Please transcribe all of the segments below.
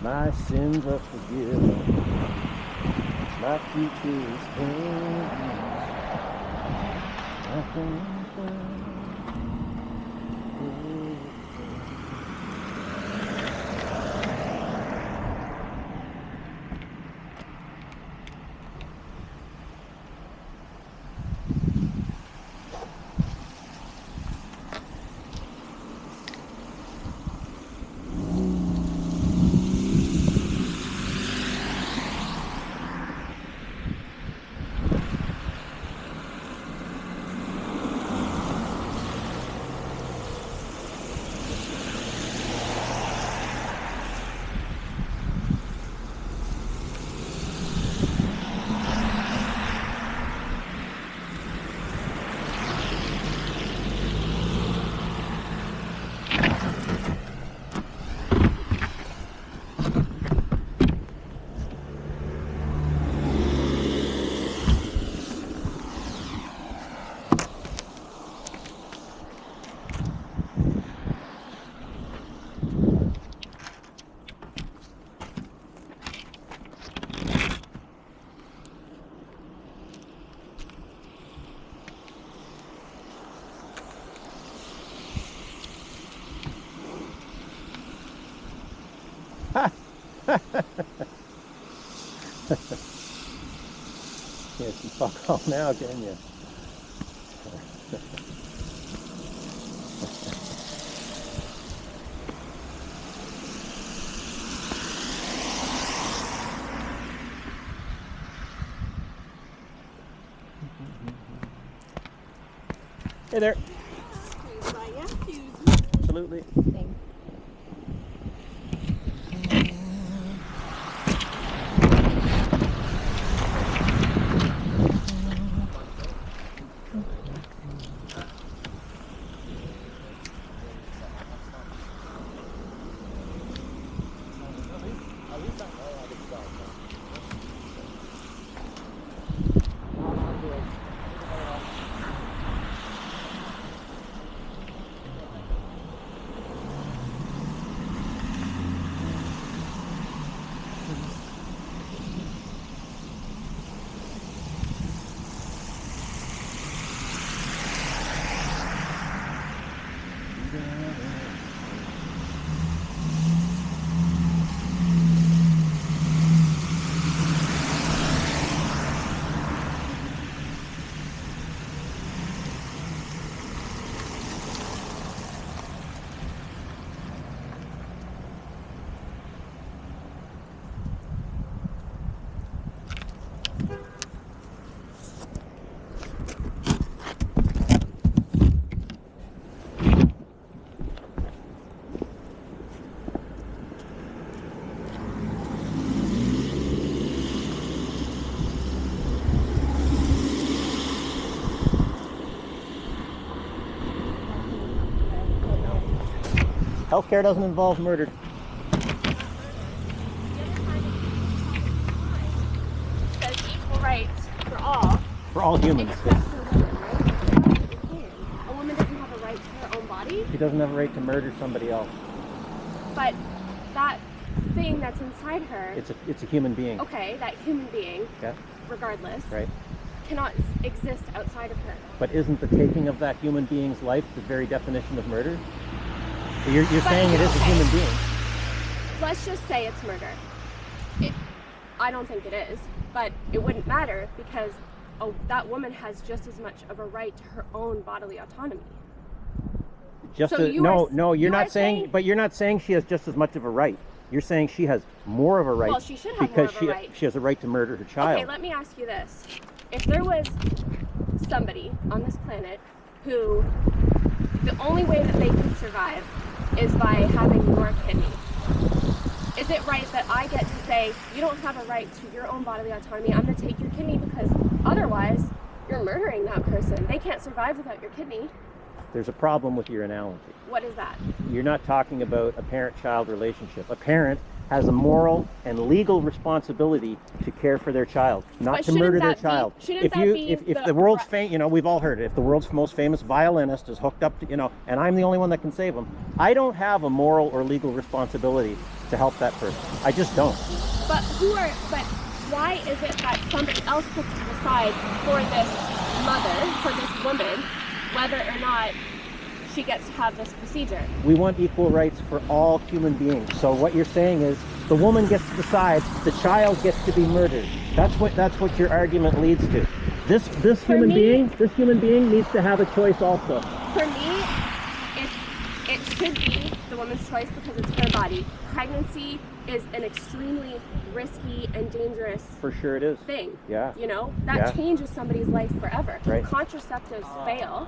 My sins are forgiven. My future is clean. Nothing can't see fuck all now, can you? Hey there. Absolutely. Thanks. Healthcare doesn't involve murder. Says equal rights for all. For all humans. Except for women, right? A woman doesn't have a right to her own body, She doesn't have a right to murder somebody else. but that thing that's inside her, It's a human being. okay, that human being, Yeah. regardless, Right. cannot exist outside of her. But isn't the taking of that human being's life the very definition of murder? You're saying it is a okay. human being. Let's just say it's murder. I don't think it is, but it wouldn't matter because that woman has just as much of a right to her own bodily autonomy. Just So a, you no, are- no, you're you not are saying, saying- but you're not saying she has just as much of a right. You're saying she has more of a right Well, she should have more because of a right. she has a right to murder her child. Okay, let me ask you this. If there was somebody on this planet who the only way that they can survive is by having your kidney, is it right that I get to say, you don't have a right to your own bodily autonomy, I'm going to take your kidney because otherwise you're murdering that person. They can't survive without your kidney. There's a problem with your analogy. What is that? You're not talking about a parent-child relationship. A parent has a moral and legal responsibility to care for their child, not But to murder their shouldn't that child. be- shouldn't that be If the the world's right- famous, you know, we've all heard it. If the world's most famous violinist is hooked up to, you know, and I'm the only one that can save him, I don't have a moral or legal responsibility to help that person. I just don't. But why is it that somebody else gets to decide for this mother, for this woman, whether or not she gets to have this procedure? We want equal rights for all human beings. So what you're saying is the woman gets to decide, the child gets to be murdered. That's what your argument leads to. This human being needs to have a choice also. For me, it should be the woman's choice because it's her body. Pregnancy is an extremely risky and dangerous For sure it is. thing. Yeah. You know, that changes somebody's life forever. Right. Contraceptives fail,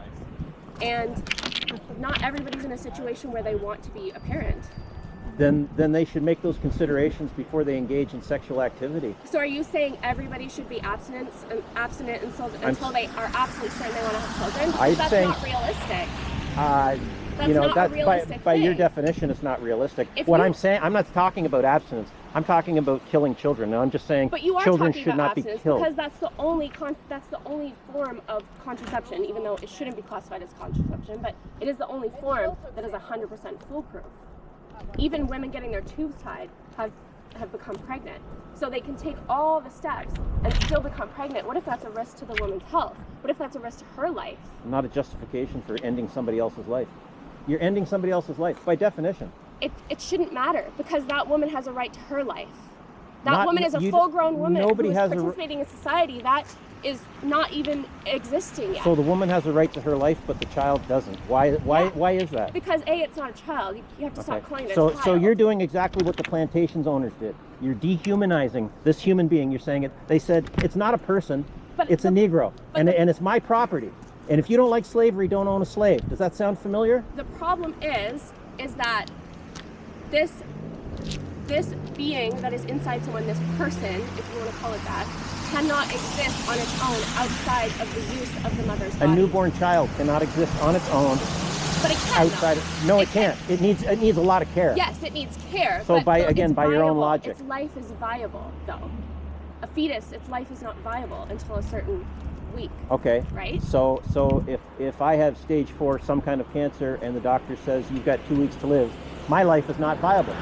and not everybody's in a situation where they want to be a parent. Then they should make those considerations before they engage in sexual activity. So are you saying everybody should be abstinent until they are absolutely certain they want to have children? Because that's not realistic. That's not a realistic by your thing. definition, it's not realistic. If What you- I'm saying, I'm not talking about abstinence. I'm talking about killing children. And I'm just saying But you are children talking should about not be abstinence killed. because that's the only form of contraception, even though it shouldn't be classified as contraception, but it is the only form that is 100% foolproof. Even women getting their tubes tied have become pregnant. So they can take all the steps and still become pregnant. What if that's a risk to the woman's health? What if that's a risk to her life? Not a justification for ending somebody else's life. You're ending somebody else's life by definition. It shouldn't matter because that woman has a right to her life. That Not- woman is a you- full-grown woman nobody who is has a r- participating in society that is not even existing yet. So the woman has a right to her life, but the child doesn't. Why is that? Because A, it's not a child. You have to stop calling it a So child. so you're doing exactly what the plantations owners did. You're dehumanizing this human being. You're saying they said it's not a person, But it's a Negro, but and the- it's my property. And if you don't like slavery, don't own a slave. Does that sound familiar? The problem is that this being that is inside someone, this person, if you want to call it that, cannot exist on its own outside of the use of the mother's A body. newborn child cannot exist on its own But it can. outside. No, it can't. It needs a lot of care. Yes, it needs care. So but by it's your own viable. logic. Its life is viable, though. A fetus, its life is not viable until a certain week. Okay. Right? So if I have stage 4, some kind of cancer, and the doctor says you've got 2 weeks to live, my life is not viable.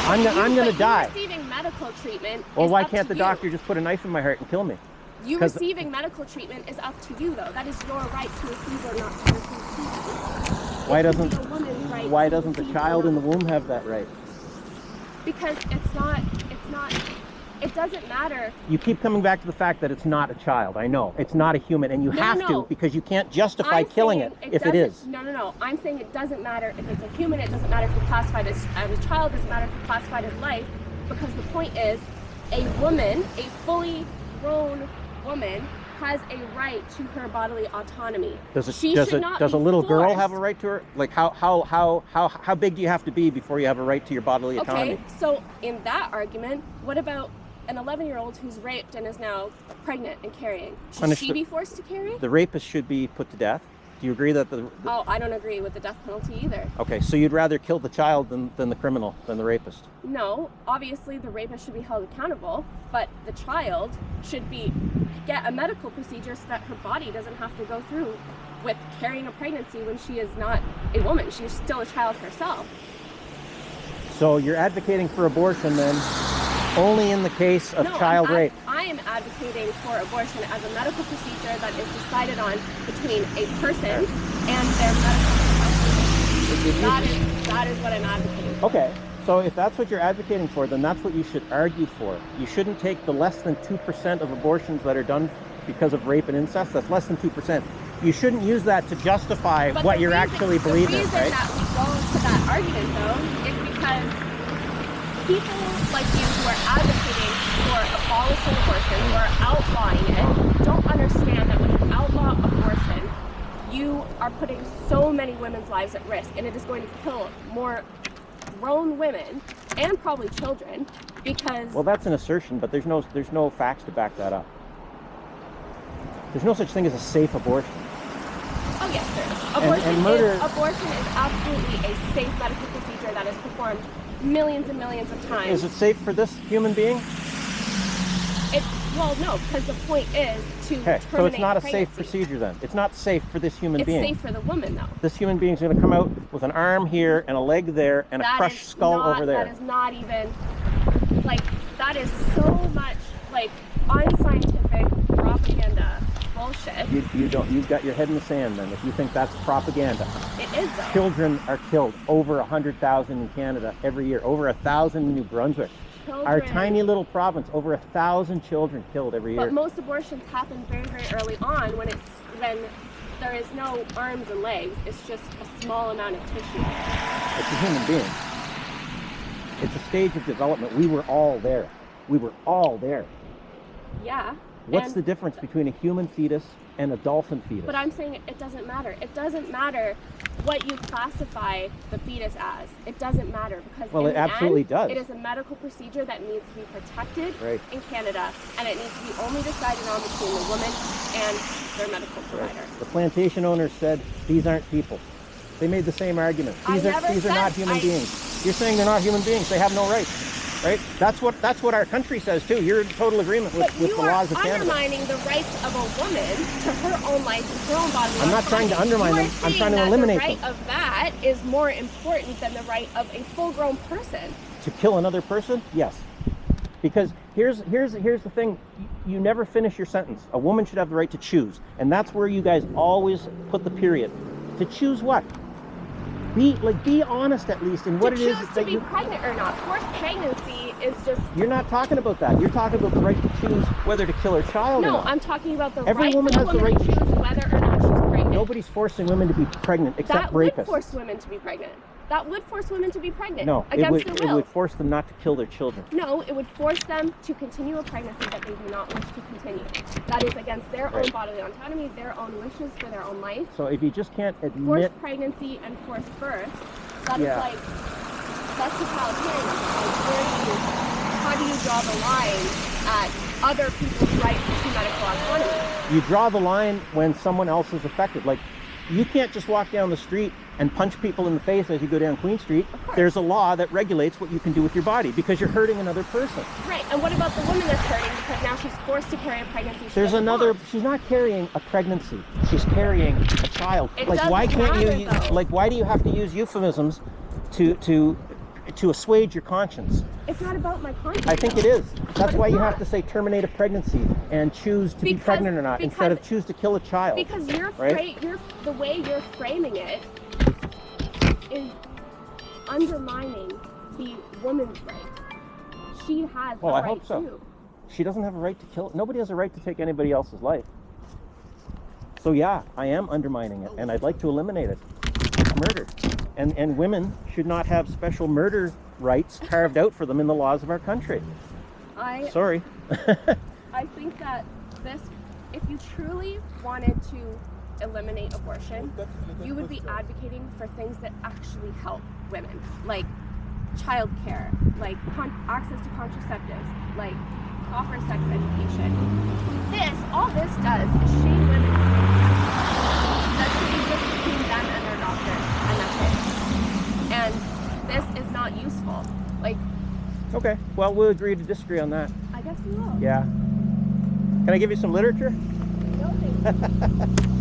I'm going to die. You receiving medical treatment. Well, is why up can't to the you. doctor just put a knife in my heart and kill me? You 'Cause- receiving medical treatment is up to you, though. That is your right to receive or not to receive treatment. Why It should doesn't be a woman's right why to doesn't the receive or child in the not. womb have that right? Because it doesn't matter. You keep coming back to the fact that it's not a child. I know it's not a human, and you No, have no. to because you can't justify I'm killing saying it if it is. No. I'm saying it doesn't matter if it's a human. It doesn't matter if you're classified as a child. It doesn't matter if you're classified as life. Because the point is, a woman, a fully grown woman, has a right to her bodily autonomy. Does a a little girl have a right to her? Like how big do you have to be before you have a right to your bodily autonomy? Okay, so in that argument, what about an 11-year-old who's raped and is now pregnant and carrying? Should Punish she the- be forced to carry? The rapist should be put to death. Do you agree that Oh, I don't agree with the death penalty either. Okay, so you'd rather kill the child than the criminal, than the rapist? No, obviously the rapist should be held accountable, but the child should get a medical procedure so that her body doesn't have to go through with carrying a pregnancy when she is not a woman. She's still a child herself. So you're advocating for abortion then only in the case of No, child rape? I am advocating for abortion as a medical procedure that is decided on between a person and their medical professional. That is what I'm advocating for. Okay, so if that's what you're advocating for, then that's what you should argue for. You shouldn't take the less than 2% of abortions that are done because of rape and incest. That's less than 2%. You shouldn't use that to justify But what the you're reason- actually believing, The reason right? that we go to that argument, though, is because people like you who are advocating for abolishing abortion, who are outlawing it, don't understand that when you outlaw abortion, you are putting so many women's lives at risk, and it is going to kill more grown women and probably children because Well, that's an assertion, but there's no facts to back that up. There's no such thing as a safe abortion. oh yes, there is. And murder- Abortion is absolutely a safe medical procedure that is performed millions and millions of times. Is it safe for this human being? Well, no, because the point is to Okay, terminate so it's not a safe pregnancy. procedure then. It's not safe for this human It's being. safe for the woman, though. This human being's going to come out with an arm here and a leg there and a That crushed is skull not, over there. That is not even, like, that is so much, like, unscientific propaganda bullshit. You've got your head in the sand then if you think that's propaganda. It is, though. Children are killed, over 100,000 in Canada every year, over 1,000 in New Brunswick. Our Children- tiny little province, over 1,000 children killed every year. But most abortions happen very, very early on when there is no arms and legs. It's just a small amount of tissue. It's a human being. It's a stage of development. We were all there. We were all there. Yeah. What's and- the difference between a human fetus and a dolphin fetus? But I'm saying it doesn't matter. It doesn't matter what you classify the fetus as. It doesn't matter because Well, in it the absolutely end, does. It is a medical procedure that needs to be protected Right. in Canada, and it needs to be only decided on between the woman and their medical provider. The plantation owners said these aren't people. They made the same argument. I These are never these are said- not human beings. You're saying they're not human beings. They have no rights, right? That's what our country says too. You're in total agreement with, But with you the are laws of Canada. undermining the rights of a woman to her own life and her own bodily I'm not trying to undermine You are them. I'm saying trying to that eliminate the right them. of that is more important than the right of a full-grown person. To kill another person? Yes. Because here's the thing. You never finish your sentence. A woman should have the right to choose, and that's where you guys always put the period. To choose what? Be honest at least in what to it is choose to that be you. pregnant or not. Forced pregnancy is just You're not talking about that. You're talking about the right to choose whether to kill her child or no. not. I'm talking about the Every right woman for the has the woman right to choose whether or not she's pregnant. Nobody's forcing women to be pregnant except that would rapists. force women to be pregnant. That would force women to be pregnant. No, it against would their it will. would force them not to kill their children. No, it would force them to continue a pregnancy that they do not wish to continue. That is against their own Right. bodily autonomy, their own wishes for their own life. So if you just can't admit, Forced pregnancy and forced birth, that is Yeah. like, that's totalitarian. Like, how do you draw the line at other people's right to medical autonomy? you draw the line when someone else is affected. Like, you can't just walk down the street and punch people in the face as you go down Queen Street. Of course. There's a law that regulates what you can do with your body because you're hurting another person. Right, and what about the woman that's hurting because now she's forced to carry a pregnancy she There's doesn't another. want? She's not carrying a pregnancy. She's carrying a child. It Like, why doesn't can't matter, you? though. Like, why do you have to use euphemisms to assuage your conscience? It's not about my conscience. I think though. it is. That's But why it's you not. have to say terminate a pregnancy and choose to be Because- pregnant or not instead of because- choose to kill a child. Because right? the way you're framing it is undermining the woman's right. She has Well, a I right hope so. too. She doesn't have a right to kill. Nobody has a right to take anybody else's life. So yeah, I am undermining it, and I'd like to eliminate it. It's murder, and women should not have special murder rights carved out for them in the laws of our country. I Sorry. I think that this, if you truly wanted to eliminate abortion, you would be advocating for things that actually help women, like childcare, like access to contraceptives, like proper sex education. All this does is shame women. That should be just between them and their doctor, and that's it. And this is not useful. Like, Okay. Well, we'll agree to disagree on that. I guess we will. Yeah. Can I give you some literature? No, thank you.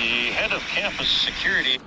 The head of campus security.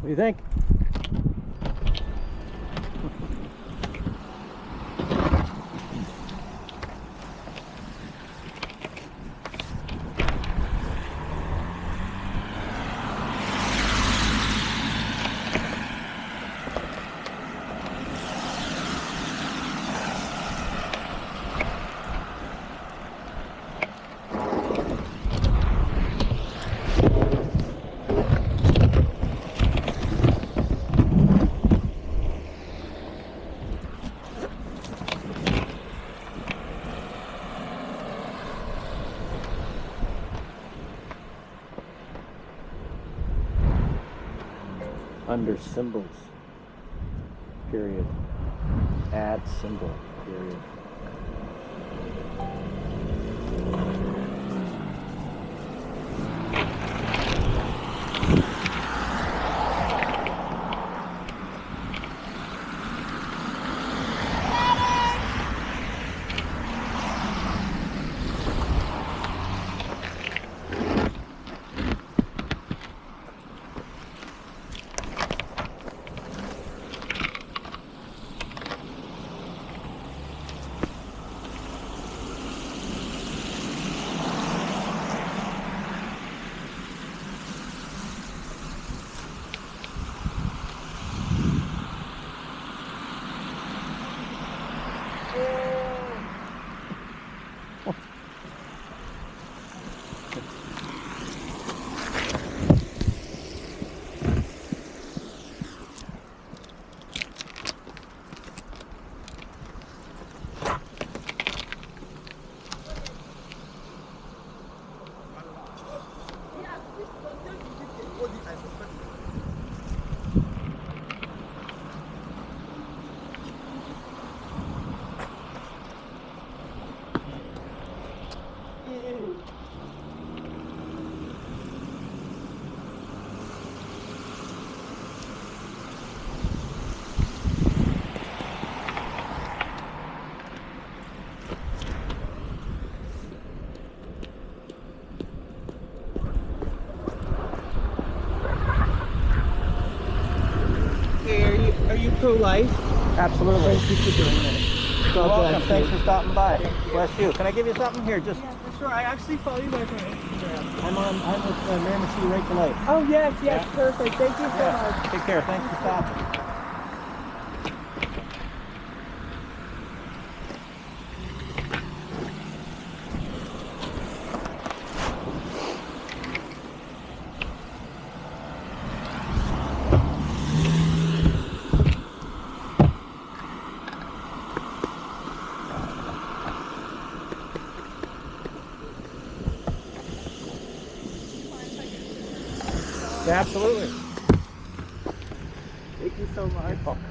What do you think? Under symbols, period. Add symbol, period. Hey, are you pro-life? Absolutely. Thank you for doing that. You're God welcome. bless Thanks you. for stopping by. Bless you. Can I give you something here? Just Yeah, for sure. I actually follow you guys on Instagram. I'm with Miramichi right tonight. Oh, yes, yes, Yeah. perfect. Thank you so Yeah. much. Take care. Thanks for stopping. Yeah, absolutely. Thank you so much. Welcome.